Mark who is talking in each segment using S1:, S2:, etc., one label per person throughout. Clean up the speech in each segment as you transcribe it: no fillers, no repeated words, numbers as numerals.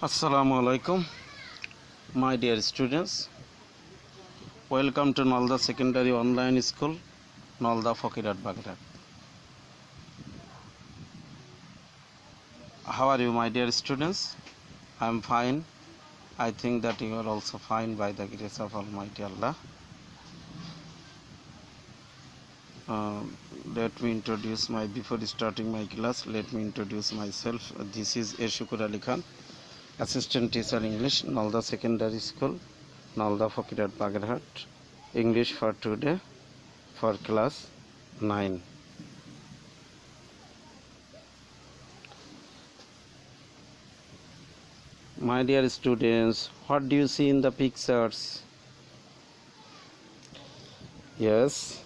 S1: Assalamu alaikum, my dear students. Welcome to Nalda Secondary Online School, Nalda Fakirat Bagrat. How are you, my dear students? I am fine. I think that you are also fine by the grace of Almighty Allah. Let me introduce before starting my class, let me introduce myself. This is Eshukur Ali Khan, Assistant Teacher English, Nalda Secondary School, Nalda Fakirat Bagrat. English for today for class 9. My dear students, what do you see in the pictures? Yes,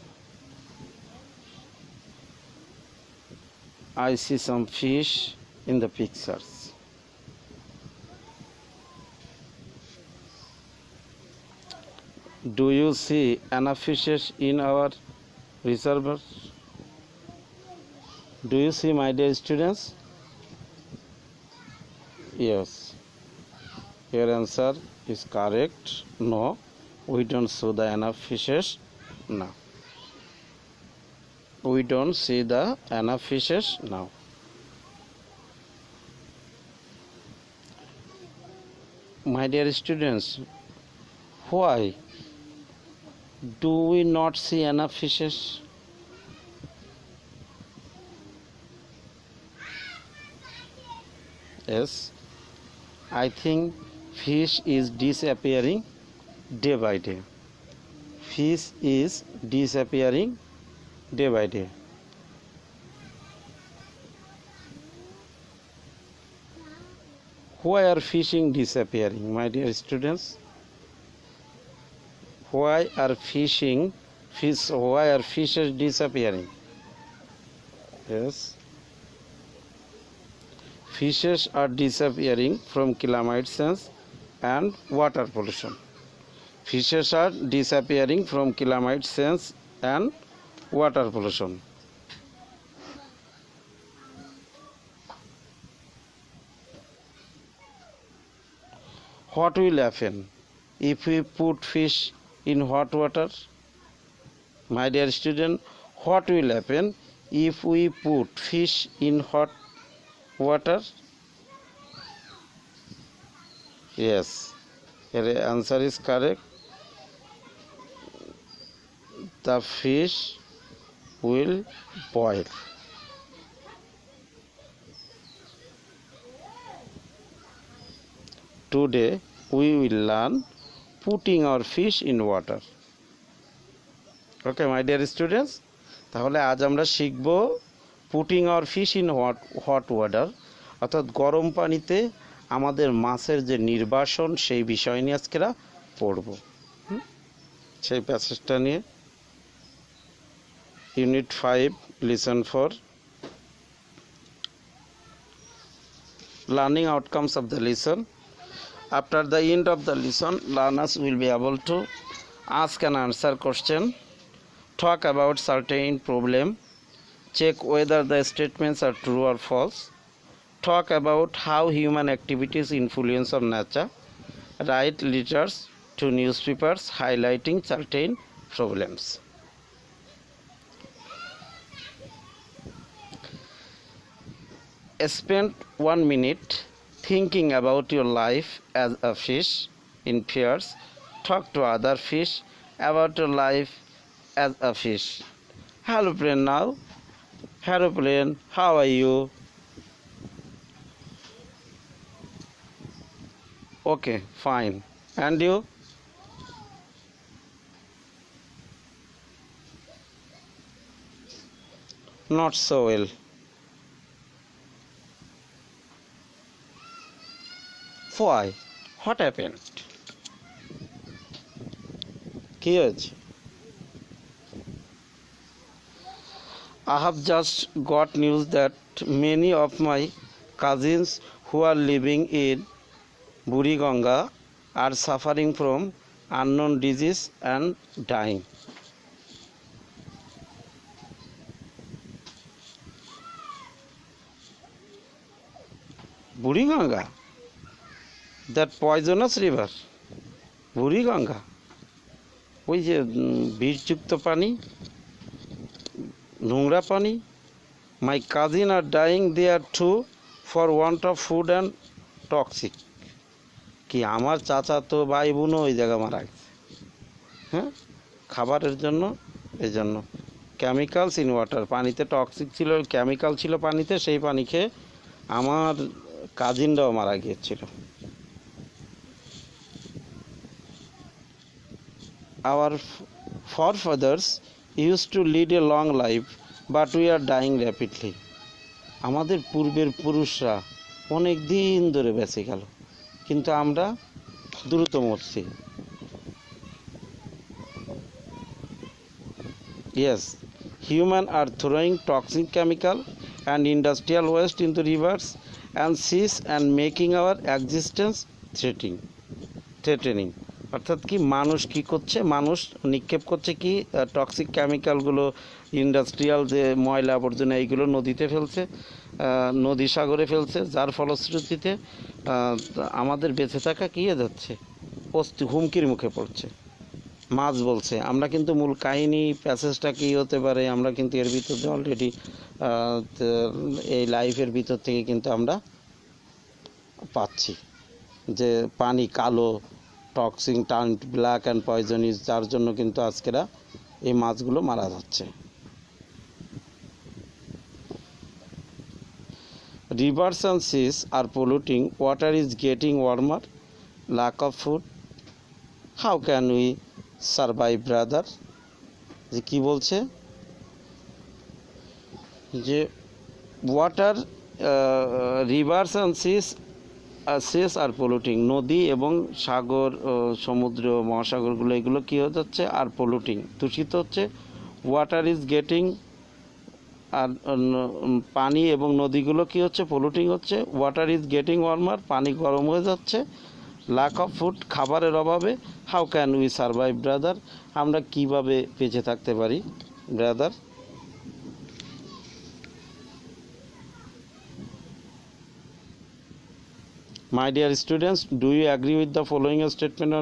S1: I see some fish in the pictures. Do you see enough fishes in our reservoir? Do you see, my dear students? Yes. Your answer is correct. No, we don't see the enough fishes. No. We don't see the enough fishes now. My dear students, why do we not see enough fishes? Yes, I think fish is disappearing day by day. Fish is disappearing day by day. Why are fishing disappearing, my dear students? Why are fishes disappearing? Yes. Fishes are disappearing from climate change and water pollution. Fishes are disappearing from climate change and water pollution. What will happen if we put fish in hot water? My dear student, what will happen if we put fish in hot water? Yes, your answer is correct. The fish will boil. Today we will learn putting our fish in water. Okay, my dear students, তাহলে আজ আমরা শিখব putting our fish in hot water, অর্থাৎ গরম পানিতে আমাদের মাছের যে নির্বাসন সেই বিষয় নিয়ে আজকেরা পড়ব। সেই প্যাসেজটা নিয়ে unit 5 listen 4 learning outcomes of the lesson. After the end of the lesson, learners will be able to ask and answer question, talk about certain problem, check whether the statements are true or false, talk about how human activities influence on nature, write letters to newspapers highlighting certain problems. Spend 1 minute thinking about your life as a fish in pairs. Talk to other fish about your life as a fish. Hello plane now. Hello plane, how are you? Okay, fine. And you? Not so well. Why? What happened? কি হয়েছে? I have just got news that many of my cousins who are living in Buriganga are suffering from unknown disease and dying. Buriganga? That poisonous river, Buriganga, ওই যে বিষযুক্ত পানি, নোংরা পানি। My cousin are dying there too for want of food and toxic. কি আমার চাচা তো ভাই বোনও ওই জায়গা মারা গেছে, হ্যাঁ, খাবারের জন্য। এই জন্য কেমিক্যালস ইন ওয়াটার, পানিতে টক্সিক ছিল, কেমিক্যাল ছিল পানিতে, সেই পানি খেয়ে আমার কাজিনরাও মারা গিয়েছিল। Our forefathers used to lead a long life, but we are dying rapidly. আমাদের পূর্বের পুরুষরা অনেক দিন ধরে বেঁচে গেল, কিন্তু আমরা দ্রুত মরছি। Yes, humans are throwing toxic chemical and industrial waste into rivers and seas and making our existence threatening. অর্থাৎ কি মানুষ কি করছে, মানুষ নিক্ষেপ করছে কি টক্সিক কেমিক্যালগুলো, ইন্ডাস্ট্রিয়াল যে ময়লা আবর্জনা এইগুলো নদীতে ফেলছে, নদী সাগরে ফেলছে, যার ফলশ্রুতিতে আমাদের বেঁচে থাকা কী হয়ে যাচ্ছে, হুমকির মুখে পড়ছে। মাছ বলছে, আমরা কিন্তু মূল কাহিনী প্যাসেজটা কী হতে পারে আমরা কিন্তু এর ভিতর অলরেডি এই লাইফের ভিতর থেকে কিন্তু আমরা পাচ্ছি যে পানি কালো, টক্সিক টার্ন ব্ল্যাক অ্যান্ড পয়জনিস, যার জন্য কিন্তু আজকেরা এই মাছগুলো মারা যাচ্ছে। Rivers and seas are polluting, water is getting warmer, lack of food. How can we survive, brother? যে কি বলছে যে water, rivers and seas are polluting, নদী এবং সাগর, সমুদ্র, মহাসাগরগুলো এগুলো কী হয়ে যাচ্ছে, আর পলিউটিং, দূষিত হচ্ছে। ওয়াটার ইজ গেটিং, আর পানি এবং নদীগুলো কী হচ্ছে, পলিউটিং হচ্ছে। ওয়াটার ইজ গেটিং ওয়ার্মার, পানি গরম হয়ে যাচ্ছে। ল্যাক অফ ফুড, খাবারের অভাবে। How can we survive, brother? আমরা কিভাবে বেঁচে থাকতে পারি, brother? My dear students, do you agree with the following statement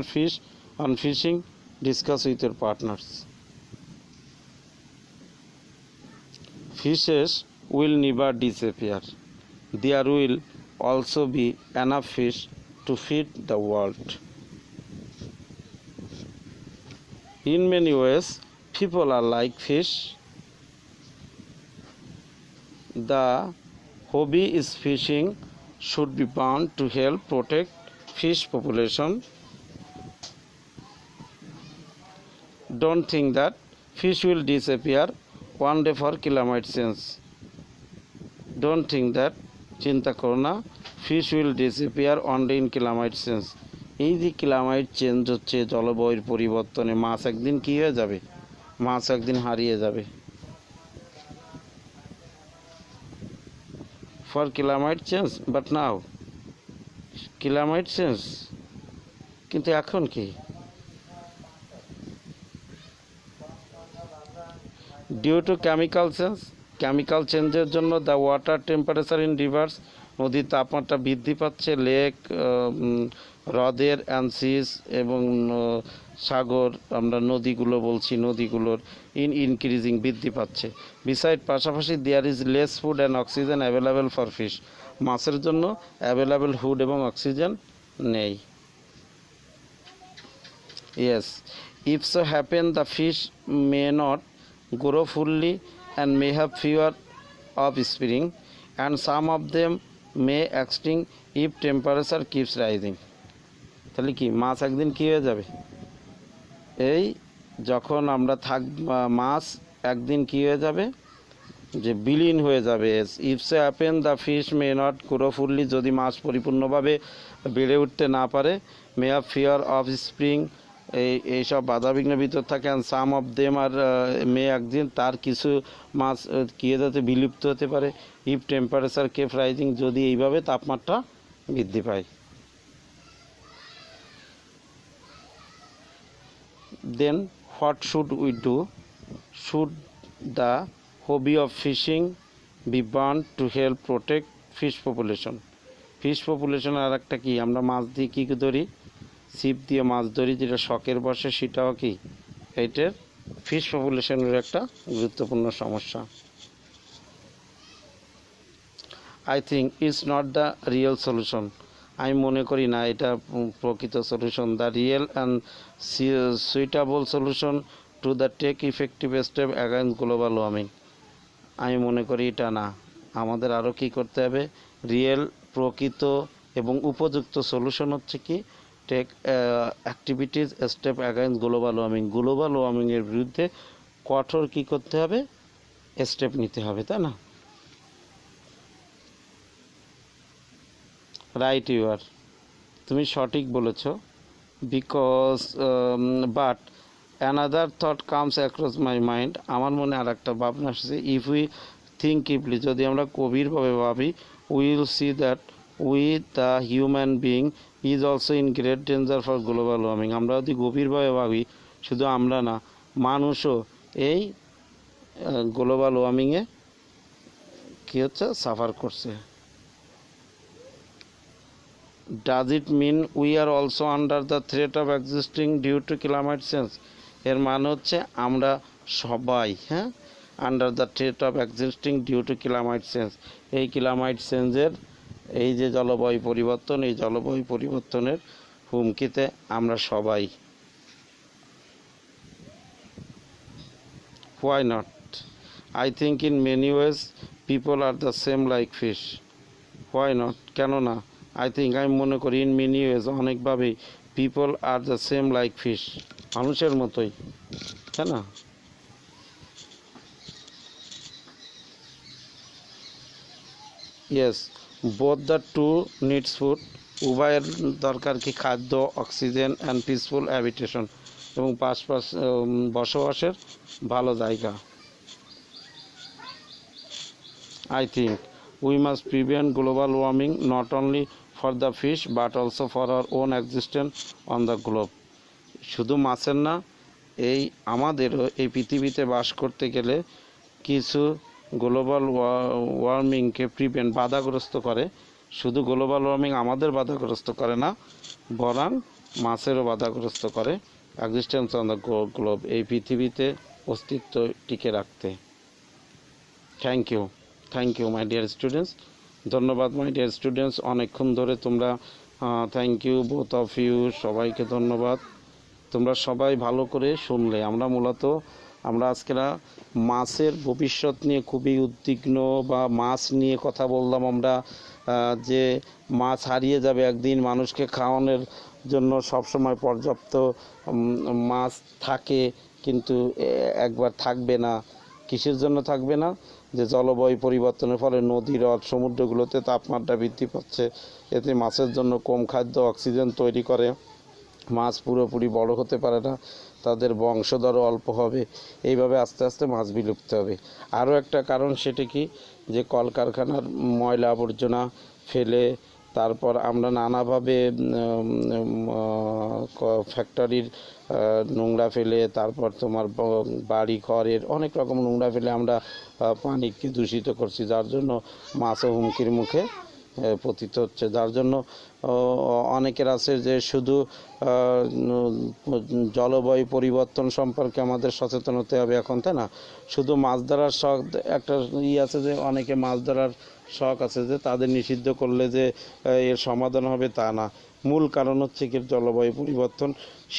S1: on fishing? Discuss with your partners. Fishes will never disappear. There will also be enough fish to feed the world. In many ways, people are like fish. The hobby is fishing should be bound to help protect fish population. Don't think that fish will disappear one day for climate change. Don't think that, চিন্তা করো না, fish will disappear one day in climate change. এই যে climate change হচ্ছে, জলবায়ুর পরিবর্তনে মাছ একদিন কী হয়ে যাবে, মাছ একদিন হারিয়ে যাবে। For climate change, but now climate change, কিন্তু এখন কি? Due to chemical চেঞ্জের জন্য the water temperature in rivers, নদীর তাপমাত্রা বৃদ্ধি পাচ্ছে। লেক, হ্রদের, অ্যান্ড সিস এবং সাগর, আমরা নদীগুলো বলছি, নদীগুলোর ইনক্রিজিং, বৃদ্ধি পাচ্ছে। বিসাইড, পাশাপাশি there is less food and oxygen available for fish, মাছের জন্য অ্যাভেলেবেল ফুড এবং অক্সিজেন নেই। Yes, if so happen the fish may not grow fully and may have fewer offspring, and some of them may extinct if temperature keeps rising. তাহলে কি মাছ একদিন কী হয়ে যাবে, এই যখন আমরা মাছ একদিন কী হয়ে যাবে, যে বিলীন হয়ে যাবে। If so happen the fish may not grow fully, যদি মাছ পরিপূর্ণভাবে বেড়ে উঠতে না পারে। May have fear of spring, এইসব বাধাবিঘ্নের ভিতর থাকে। And some of them are মে, একদিন তার কিছু মাছ কী যাতে বিলুপ্ত হতে পারে। ইফ টেম্পারেচার কেপ রাইজিং, যদি এইভাবে তাপমাত্রা বৃদ্ধি পায়। Then what should we do? Should the hobby of fishing be banned to help protect fish population? Fish population আর একটা কি, আমরা মাছ দিয়ে কী ধরি, ছিপ দিয়ে মাছ ধরি, যেটা শখের বসে, সেটাও কি এইটার ফিশ পপুলেশনের একটা গুরুত্বপূর্ণ সমস্যা। I think it's not the real solution, আমি মনে করি না এটা প্রকৃত solution. The real and suitable solution to the take effective step against global warming, আমি মনে করি এটা না। আমাদের আরও কী করতে হবে, রিয়েল, প্রকৃত এবং উপযুক্ত সলিউশন হচ্ছে কি, take activities step against global warming, global ওয়ার্মিংয়ের বিরুদ্ধে কঠোর কী করতে হবে, স্টেপ নিতে হবে, তাই না? রাইট ইউ আর, তুমি সঠিক বলেছ। Because but another thought comes across my mind, আমার মনে আর একটা ভাবনা আসছে, ইফ উই থিঙ্ক ডিপলি, যদি আমরা গভীরভাবে ভাবি, will see that we the human being is also in great danger for global warming, আমরা যদি গভীরভাবে ভাবি, শুধু আমরা না, মানুষও এই গ্লোবাল ওয়ার্মিংয়ে কী হচ্ছে, সাফার করছে। Does it mean we are also under the threat of existing due to climate change? এর মানে হচ্ছে আমরা সবাই under the threat of existing due to climate change, এই ক্লাইমেট চেঞ্জের, এই যে জলবায়ু পরিবর্তন, এই জলবায়ু পরিবর্তনের হুমকিতে আমরা সবাই। Why not? I think in many ways people are the same like fish. Why not? কেন না? আই থিঙ্ক, আমি মনে করি, ইন মেনি ওয়েজ, অনেকভাবেই, people are the same like fish, মানুষের মতোই, তাই না? Yes, both the two needs food, উভয়ের দরকার কি, খাদ্য, অক্সিজেন অ্যান্ড পিসফুল হ্যাবিটেশন, এবং বসবাসের ভালো জায়গা। I think we must prevent global warming not only for the fish but also for our own existence on the globe, শুধু মাছের না, এই আমাদেরও এই পৃথিবীতে বাস করতে গেলে কিছু গ্লোবাল ওয়ার্মিংকে প্রিভেন্ট, বাধাগ্রস্ত করে। শুধু গ্লোবাল ওয়ার্মিং আমাদের বাধাগ্রস্ত করে না, বরং মাছেরও বাধাগ্রস্ত করে এক্সিস্টেন্স অন দ্য গ্লোব, এই পৃথিবীতে অস্তিত্ব টিকে রাখতে। Thank you my dear students, ধন্যবাদ মাই ডিয়ার স্টুডেন্টস, অনেকক্ষণ ধরে তোমরা, thank you both of you, সবাইকে ধন্যবাদ, তোমরা সবাই ভালো করে শুনলে। আমরা আজকেরা মাছের ভবিষ্যৎ নিয়ে খুবই উদ্বিগ্ন, বা মাছ নিয়ে কথা বললাম আমরা, যে মাছ হারিয়ে যাবে একদিন, মানুষকে খাওয়ানোর জন্য সবসময় পর্যাপ্ত মাছ থাকে, কিন্তু একবার থাকবে না। কিসের জন্য থাকবে না? যে জলবায়ু পরিবর্তনের ফলে নদী, হ্রদ, সমুদ্রগুলোতে তাপমাত্রা বৃদ্ধি পাচ্ছে, এতে মাছের জন্য কম খাদ্য অক্সিজেন তৈরি করে, মাছ পুরোপুরি বড় হতে পারে না, তাদের বংশধরও অল্প হবে, এইভাবে আস্তে আস্তে মাছ বিলুপ্ত হবে। আরও একটা কারণ, সেটা কি, যে কলকারখানার ময়লা আবর্জনা ফেলে, তারপর আমরা নানাভাবে ফ্যাক্টরির নোংরা ফেলে, তারপর তোমার বাড়ি ঘরের অনেক রকম নোংরা ফেলে আমরা পানিকে দূষিত করছি, যার জন্য মাছও হুমকির মুখে পতিত হচ্ছে। যার জন্য অনেকের আছে যে শুধু জলবায়ু পরিবর্তন সম্পর্কে আমাদের সচেতন হতে হবে এখন, তাই না? শুধু মাছ ধরার শখ, একটা আছে যে অনেকে মাছ ধরার শখ আছে, যে তাদের নিষিদ্ধ করলে যে এর সমাধান হবে, তা না। মূল কারণ হচ্ছে কি, জলবায়ু পরিবর্তন,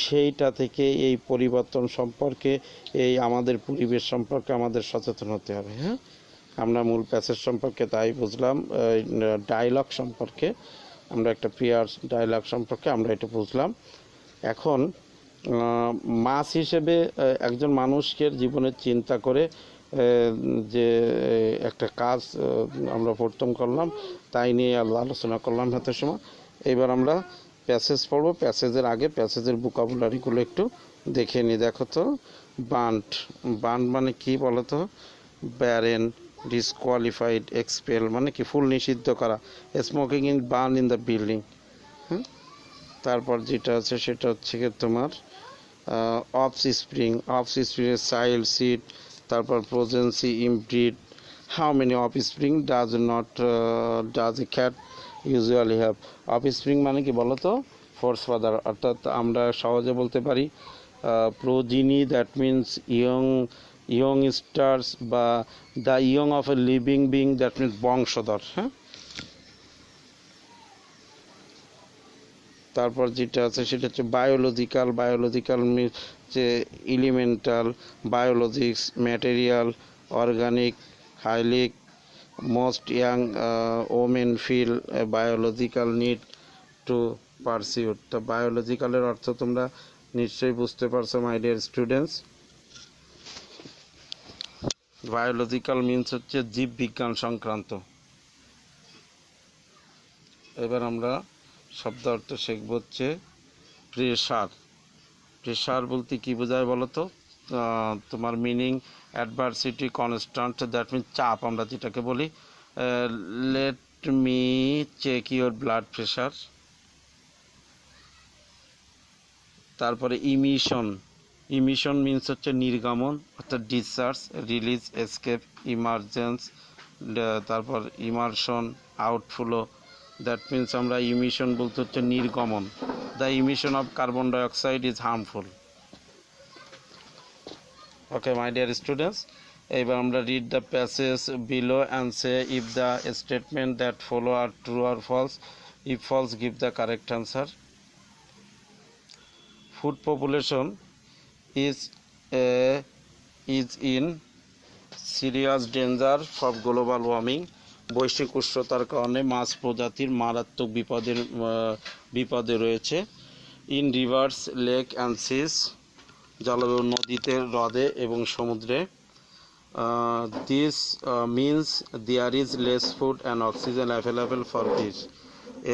S1: সেইটা থেকে এই পরিবর্তন সম্পর্কে, এই আমাদের পরিবেশ সম্পর্কে আমাদের সচেতন হতে হবে। আমরা মূল প্যাসেজ সম্পর্কে তাই বুঝলাম, ডায়লগ সম্পর্কে, আমরা একটা পিয়ার ডায়লগ সম্পর্কে আমরা এটা বুঝলাম। এখন মাছ হিসেবে একজন মানুষকে জীবনের চিন্তা করে যে একটা কাজ আমরা প্রথম করলাম, তাই নিয়ে আলোচনা করলাম হাতে সময়। এবার আমরা প্যাসেজ পড়বো। প্যাসেজের আগে প্যাসেজের ভোকাবুলারিগুলো একটু দেখে নিই। দেখো তো, বান্ট মানে কি বলো তো? ব্যারেন, ডিসকোয়ালিফাইড, এক্সপেল মানে কি, ফুল নিষিদ্ধ করা। Smoking in burn in the building. তারপর যেটা আছে সেটা হচ্ছে কি তোমার অফস্প্রিং, চাইল্ড, সিড, তারপর progeny, inbred. How many offspring does a cat usually have. Offspring মানে কি বলো তো? Fourth father, অর্থাৎ আমরা সহজে বলতে পারি progeny, that means young stars বা the young of a living being, that means বংশধর। হ্যাঁ, তারপর যেটা আছে সেটা হচ্ছে বায়োলজিক্যাল যে elemental, biologics, material, organic, highly. Most young women feel biological need to pursue. তো বায়োলজিক্যালের অর্থ তোমরা নিশ্চয়ই বুঝতে পারছো my dear students. Biological means হচ্ছে জীব বিজ্ঞান সংক্রান্ত। এবার আমরা শব্দ অর্থ শিখব হচ্ছে প্রেশার বলতে কি বোঝায় বলো তো? তোমার meaning adversity constant, that means চাপ আমরা যেটাকে বলি। Let me check your blood pressure. তারপরে ইমিশন মিনস হচ্ছে নির্গমন, অর্থাৎ ডিসচার্জ, রিলিজ, এসকেপ, ইমার্জেন্স। তারপর ইমারশন, আউটফ্লো, দ্যাট মিনস আমরা ইমিশন বলতে হচ্ছে নির্গমন। The emission of carbon dioxide is harmful. Okay my dear students, এবার আমরা read the passage below and say if the statement that follow are true or false. If false give the correct answer. Food population is in serious danger from global warming. বৈশ্বিক উষ্ণতার কারণে মাছ প্রজাতির মারাত্মক বিপদে রয়েছে। In rivers, lake and seas, জলবায়ু নদীতে, হ্রদে এবং সমুদ্রে। This means there is less food and oxygen available for fish.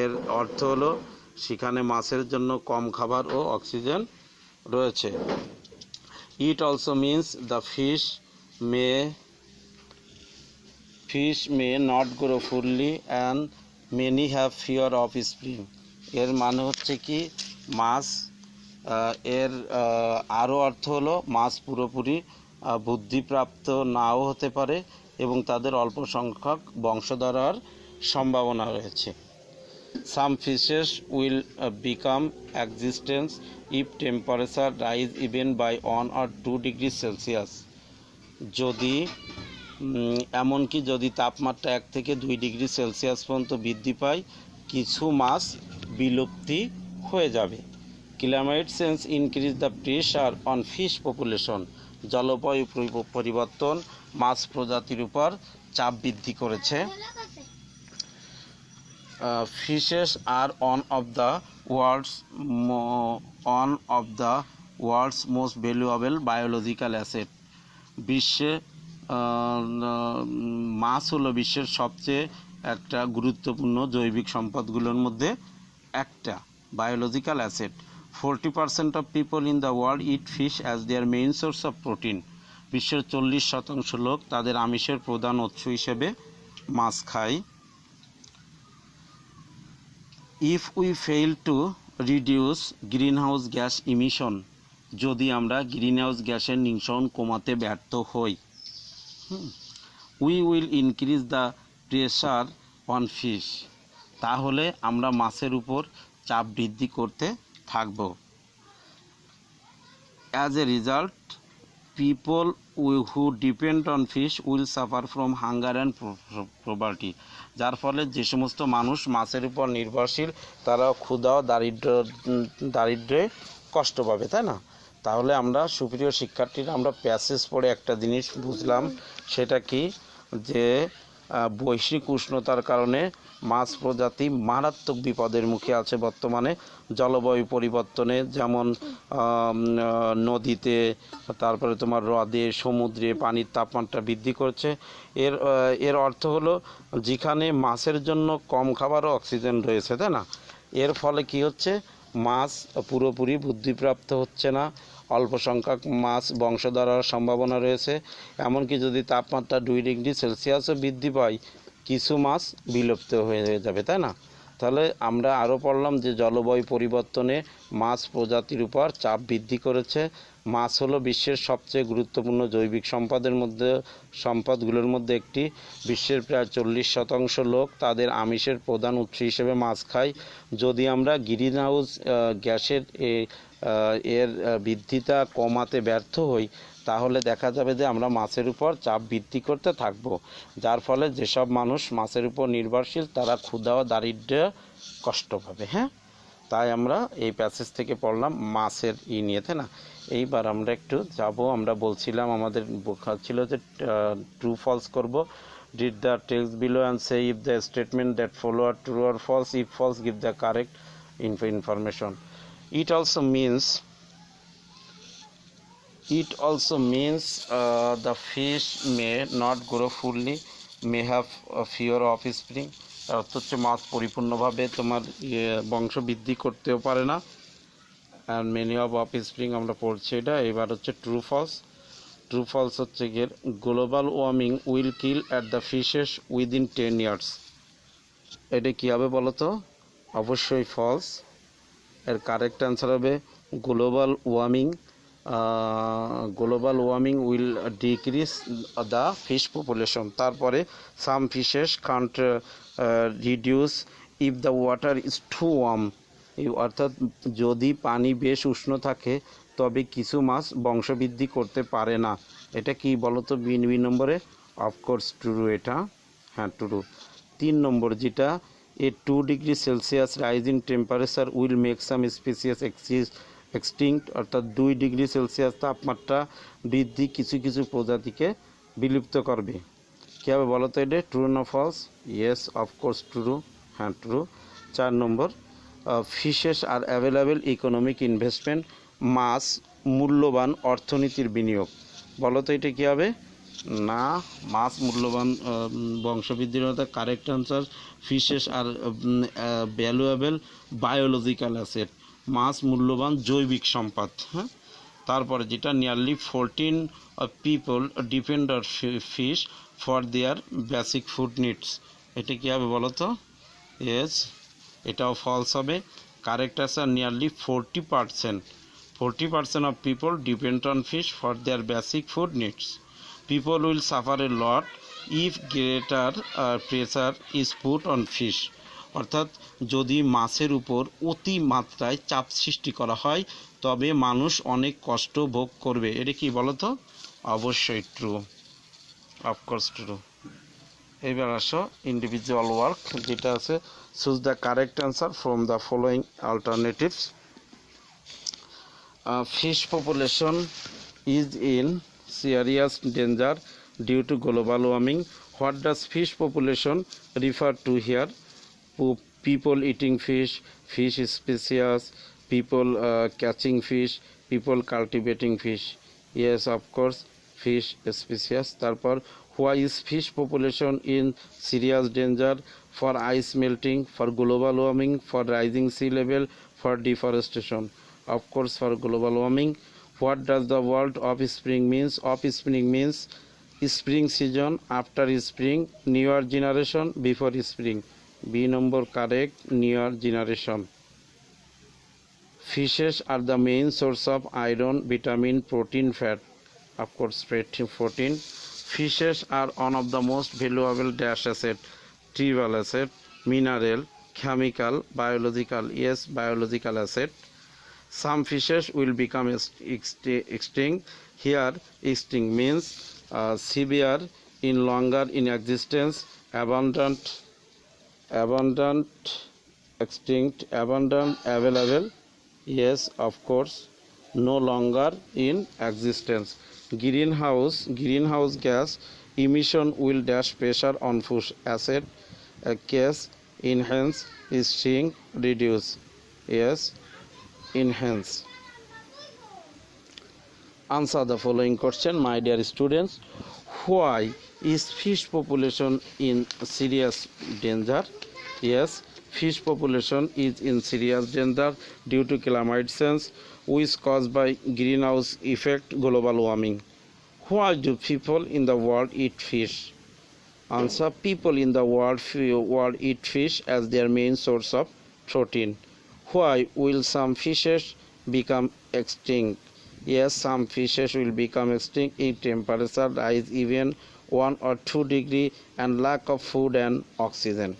S1: এর অর্থ হলো সেখানে মাছের জন্য কম খাবার ও অক্সিজেন রয়েছে। It also means the fish may not grow fully and many have fear of spring. এর মানে হচ্ছে কি মাছ, এর আরও অর্থ হলো মাছ পুরোপুরি বুদ্ধিপ্রাপ্ত নাও হতে পারে এবং তাদের অল্প সংখ্যক বংশধরার সম্ভাবনা রয়েছে। Some fishes will become extinct if temperature rise even by 1 or 2 degrees Celsius. যদি এমনকি যদি তাপমাত্রা 1 থেকে 2 ডিগ্রি সেলসিয়াস পর্যন্ত বৃদ্ধি পায়, কিছু মাছ বিলুপ্তি হয়ে যাবে। Climate change increase the pressure on fish population. জলবায়ু পরিবর্তন মাছ প্রজাতির উপর চাপ বৃদ্ধি করেছে। Fishes are one of the world's most valuable biological asset. বিশ্বে মাছ হলো বিশ্বের সবচেয়ে একটা গুরুত্বপূর্ণ জৈবিক সম্পদগুলোর মধ্যে একটা, biological asset. 40% of people in the world eat fish as their main source of protein. বিশ্বের 40% লোক তাদের আমিষের প্রধান উৎস হিসেবে মাছ খায়। If we fail to reduce greenhouse gas emission, যদি আমরা গ্রিনহাউস গ্যাসের নিঃসরণ কমাতে ব্যর্থ হই, we will increase the pressure on fish, তাহলে আমরা মাছের উপর চাপ বৃদ্ধি করতে থাকব। As a result, people who depend on fish will suffer from hunger and poverty. যার ফলে যে সমস্ত মানুষ মাছের উপর নির্ভরশীল তারা ক্ষুধা ও দারিদ্র্যে কষ্ট পাবে, তাই না? তাহলে আমরা সুপ্রিয় শিক্ষার্থীরা আমরা প্যাসেজ পড়ে একটা জিনিস বুঝলাম, সেটা কি যে বৈশ্বিক উষ্ণতার কারণে মাছ প্রজাতি মারাত্মক বিপদের মুখে আছে বর্তমানে। জলবায়ু পরিবর্তনে যেমন নদীতে, তারপরে তোমার হ্রদে, সমুদ্রে পানির তাপমাত্রা বৃদ্ধি করছে। এর অর্থ হলো যেখানে মাছের জন্য কম খাবার ও অক্সিজেন রয়েছে, তাই না? এর ফলে কি হচ্ছে, মাছ পুরোপুরি বুদ্ধিপ্রাপ্ত হচ্ছে না, অল্প সংখ্যক মাছ বংশধরার সম্ভাবনা রয়েছে। এমনকি যদি তাপমাত্রা 2 ডিগ্রি সেলসিয়াসও বৃদ্ধি পায়, কিছু মাছ বিলুপ্ত হয়ে যাবে, তাই না? তাহলে আমরা আরও পড়লাম যে জলবায়ু পরিবর্তনে মাছ প্রজাতির উপর চাপ বৃদ্ধি করেছে। মাছ হলো বিশ্বের সবচেয়ে গুরুত্বপূর্ণ জৈবিক সম্পদগুলোর মধ্যে একটি। বিশ্বের প্রায় 40% লোক তাদের আমিষের প্রধান উৎস হিসেবে মাছ খায়। যদি আমরা গ্রিন হাউস গ্যাসের এর বৃদ্ধিটা কমাতে ব্যর্থ হই, তাহলে দেখা যাবে যে আমরা মাছের উপর চাপ বৃদ্ধি করতে থাকব, যার ফলে যেসব মানুষ মাছের উপর নির্ভরশীল তারা ক্ষুধা ও দারিদ্র্যে কষ্ট পাবে। হ্যাঁ, তাই আমরা এই প্যাসেজ থেকে পড়লাম মাছের নিয়ে, তাই না? এইবার আমরা একটু যাব, আমরা বলছিলাম আমাদের ছিল যে ট্রু ফলস করব। Read the text below and say if the statement that follow are true or false. If false, give the correct information. It also means the fish may not grow fully, may have fewer offspring. অর্থ হচ্ছে মাছ পরিপূর্ণভাবে তোমার বংশ বৃদ্ধি করতেও পারে না। And many of offspring আমরা পড়ছি এটা। এবার হচ্ছে ট্রু ফলস হচ্ছে গিয়ে global warming will kill at the fishes within 10 years। এটা কী হবে বলো তো? অবশ্যই ফলস। এর কারেক্ট অ্যান্সার হবে global warming will decrease the fish population. তারপরে some fishes can't reduce if the water is too warm. অর্থাৎ যদি পানি বেশ উষ্ণ থাকে তবে কিছু মাছ বংশবৃদ্ধি করতে পারে না। এটা কি বলো তো বি নম্বরে? অফকোর্স ট্রু এটা। হ্যাঁ, ট্রু। 3 নম্বর যেটা, এ 2 degree Celsius rise in temperature will make some species extinct. অর্থাৎ 2 ডিগ্রি সেলসিয়াস তাপমাত্রা বৃদ্ধি কিছু কিছু প্রজাতিকে বিলুপ্ত করবে। কী হবে বলো তো? এটা ট্রু না ফলস? Yes, of course true. হ্যাঁ, ট্রু। 4 নম্বর, ফিশেস আর অ্যাভেলেবেল ইকোনমিক ইনভেস্টমেন্ট। মাছ মূল্যবান অর্থনীতির বিনিয়োগ। বলো তো এটা কী হবে? না, মাছ মূল্যবান বংশবৃদ্ধির মধ্যে কারেক্ট আনসার ফিশেস আর ভ্যালুয়েবল বায়োলজিক্যাল অ্যাসেট। মাছ মূল্যবান জৈবিক সম্পদ। হ্যাঁ, তারপরে যেটা nearly 14 people depend on fish for their basic food needs. এটা কী হবে বলো তো? ইয়েস, এটাও ফলস হবে। Correct answer nearly 40% of people depend on fish for their basic food needs. People will suffer a lot if greater pressure is put on fish. অর্থাৎ যদি মাছের উপর অতি মাত্রায় চাপ সৃষ্টি করা হয় তবে মানুষ অনেক কষ্ট ভোগ করবে। এটা কি বলো তো? অবশ্যই ট্রু, অফকোর্স ট্রু। এবার আসো ইন্ডিভিজুয়াল ওয়ার্ক, যেটা আছে choose the correct answer from the following alternatives. Fish population is in serious danger due to global warming. What does fish population refer to here? People eating fish, fish species, people catching fish, people cultivating fish. Yes, of course, fish species. Tarpor, why is fish population in serious danger? For ice melting, for global warming, for rising sea level, for deforestation. Of course, for global warming. What does the word offspring means? Offspring means spring season, after spring, newer generation, before spring. B number correct, newer generation. Fishes are the main source of iron, vitamin, protein, fat. Of course, protein. Fishes are one of the most valuable dash asset, tribal asset, mineral, chemical, biological. Yes, biological asset. Some fishes will become extinct. Here, extinct means severe, in longer in existence, abundant, extinct, abundant, available. Yes, of course, no longer in existence. Greenhouse gas emission will dash pressure on food acid, case, enhance, shrink, reduce. Yes, enhance. Answer the following question, my dear students. Why is fish population in serious danger? Yes, fish population is in serious danger due to climate change, which is caused by greenhouse effect, global warming. Why do people in the world eat fish? Answer: people in the world eat fish as their main source of protein. Why will some fishes become extinct? Yes, some fishes will become extinct if temperature rise even 1 or 2 degrees and lack of food and oxygen.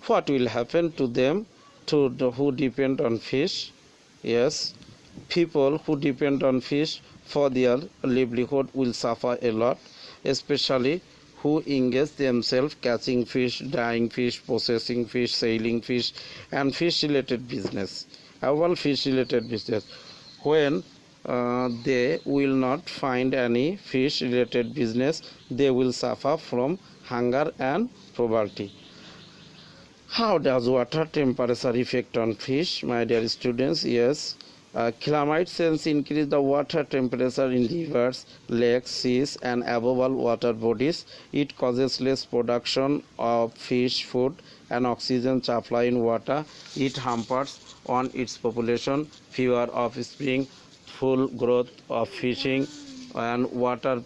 S1: What will happen to them who depend on fish? Yes, people who depend on fish for their livelihood will suffer a lot, especially who engage themselves catching fish, drying fish, processing fish, selling fish, and fish related business. All fish related business. When they will not find any fish related business, they will suffer from hunger and poverty. How does water temperature affect on fish, my dear students? Yes, climate change increase the water temperature in rivers, lakes, seas, and above all water bodies. It causes less production of fish food and oxygen supply in water. It hampers on its population, fewer offspring, full growth of fishing and water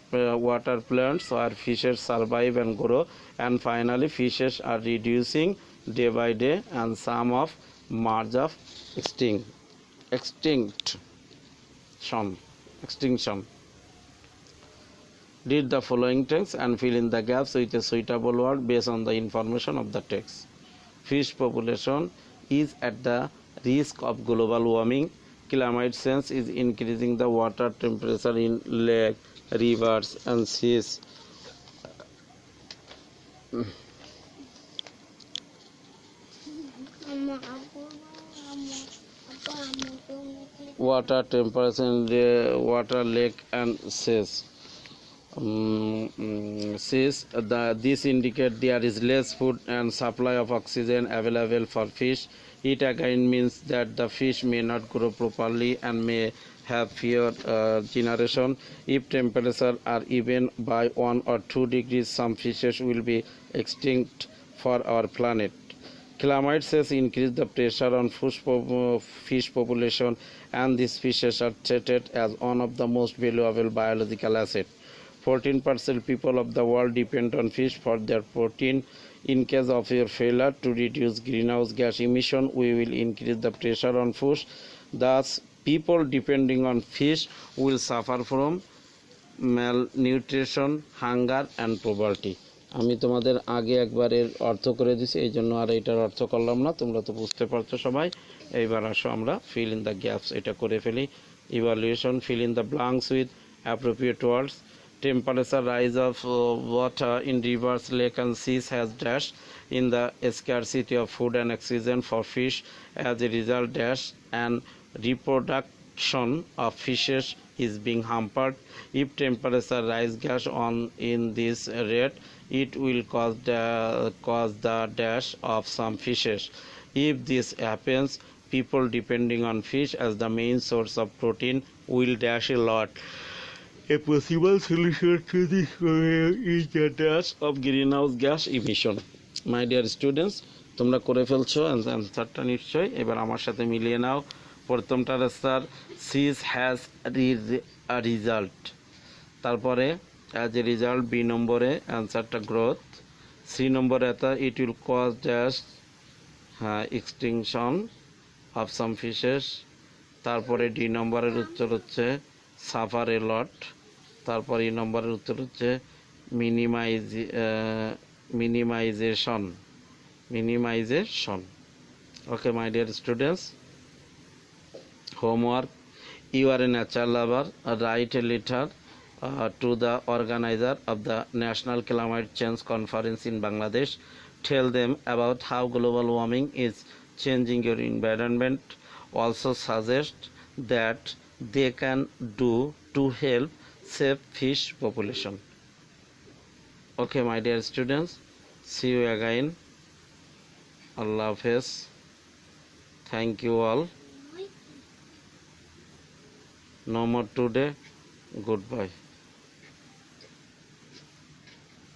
S1: plants where fishes survive and grow, and finally fishes are reducing day by day and some of march of extinction. Read the following text and fill in the gaps with a suitable word based on the information of the text. Fish population is at the risk of global warming. Climate change is increasing the water temperature in lakes, rivers, and seas. Water temperature in the water, lake, and seas. This indicate there is less food and supply of oxygen available for fish. It again means that the fish may not grow properly and may have fewer generation. If temperatures are even by 1 or 2 degrees, some fishes will be extinct for our planet. Climate change increase the pressure on fish population, and these fishes are treated as one of the most valuable biological assets. 14% people of the world depend on fish for their protein. In case of your failure to reduce greenhouse gas emission, we will increase the pressure on fish. Thus, people depending on fish will suffer from malnutrition, hunger, and poverty. আমি তোমাদের আগে একবার এর অর্থ করে দিছি, এই জন্য আর এটার অর্থ করলাম না, তোমরা তো বুঝতে পারছো সবাই। এইবার আসো আমরা ফিল ইন দ্য গ্যাপস এটা করে ফেলি। Evaluation: fill in the blanks with appropriate words. Temperature rise of water in rivers, lakes, and seas has dashed in the scarcity of food and oxygen for fish. As a result, and reproduction of fishes is being hampered. If temperature rise gas on in this rate, it will cause the dash of some fishes. If this happens, people depending on fish as the main source of protein will dash a lot. A possible solution to this problem is the dash of greenhouse gas emission. My dear students, তোমরা করে ফেলছো অ্যান্সারটা নিশ্চয়ই। এবার আমার সাথে মিলিয়ে নাও। প্রথমটার sir this has a result, তারপরে অ্যাজ এ রিজাল্ট বি নম্বরে অ্যান্সারটা গ্রোথ, সি নম্বরে it will cause dash extinction of some fishes, তারপরে ডি নম্বরের উত্তর হচ্ছে সাফার এ লট, তারপর ই নম্বরের উত্তর হচ্ছে minimisation. Okay my dear students, homework: you are a nature lover, write a letter to the organizer of the National Climate Change Conference in Bangladesh. Tell them about how global warming is changing your environment. Also suggest that they can do to help save fish population. Okay my dear students, see you again. Allah Hafiz. Thank you all. No more today. Goodbye.